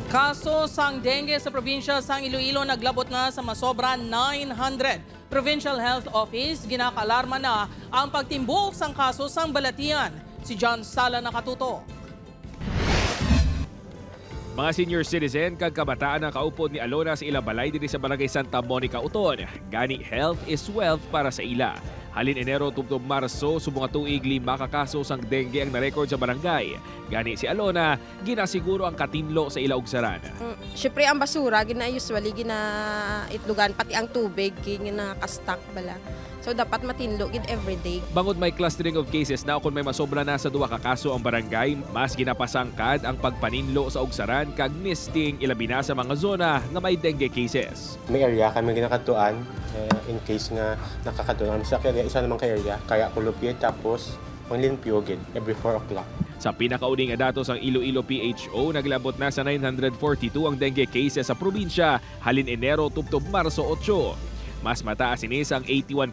Kaso sang dengue sa probinsya sang Iloilo naglabot na sa masobra 900. Provincial Health Office ginakaalarma na ang pagtimbok sang kaso sang balatian. Si John Sala nakatuto. Mga senior citizen kag kabataan ang kaupod ni Alona sa ilang balay diri sa Barangay Santa Monica, Uton. Gani health is wealth para sa ila. Halin Enero tubtob Marso, subong nga tuig 5 kakaso sang dengue ang narecord sa barangay. Gani si Alona, ginasiguro ang katinlo sa ila ugsaran. Siyempre ang basura, usually itlugan, pati ang tubig, ginakastak bala. So dapat matinlo gid everyday. Bangod may clustering of cases na kung may masobra na sa 2 ka kaso ang barangay, mas ginapasangkad ang pagpaninlo sa ugsaran kag misting ilabi na sa mga zona nga may dengue cases. May area kami ginakatuan in case nga nakakatuan sa area isa namang ka area kaya kulupit tapos manglimpyo gid every 4 o'clock. Sa pinakauni nga datos ang Iloilo PHO, naglabot na sa 942 ang dengue cases sa probinsya halin Enero tubtob Marso 8. Mas mataas ini sang 81%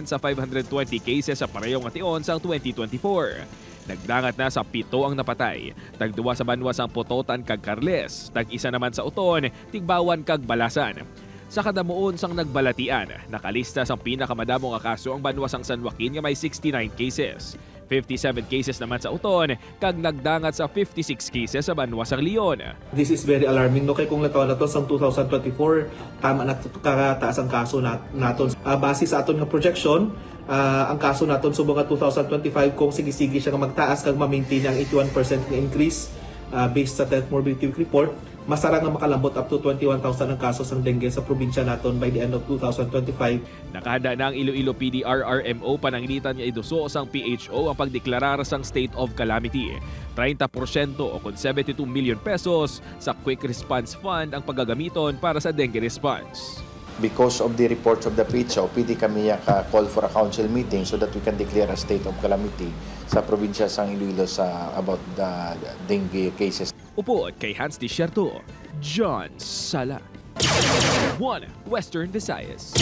sa 520 cases sa parehong ation sang 2024. Nagdangat na sa 7 ang napatay. Tag-2 sa Banwas ang Pototan kag Carles. Tag-1 naman sa Uton, Tigbawan kag Balasan. Sa kadamuon sang nagbalatian, nakalista sang pinakamadamong kaso ang Banwas ang San Joaquin nga may 69 cases. 57 cases naman sa Uton, kag nagdangat sa 56 cases sa Banwas ang Leon. This is very alarming no kay kung lataw na to sang 2024 tama na kataas ang kaso naton. Base sa aton nga projection, ang kaso naton subong nga 2025 kung sige-sige siya nga magtaas kag ma-maintain ang 81% nga increase based sa 10th morbidity report, masara nga makalambot up to 21,000 ang kaso sang dengue sa probinsya naton by the end of 2025. Nakahanda na ang Iloilo PDRRMO pananglitan nga iduso sang PHO ang pagdeklarar sang state of calamity. 30% o kung 72 million pesos sa Quick Response Fund ang paggagamiton para sa dengue response. Because of the reports of the PHO, pwede kami call for a council meeting so that we can declare a state of calamity sa probinsya sang Iloilo sa about the dengue cases. Upo kay Hans Desierto, John Sala, 1 Western Visayas.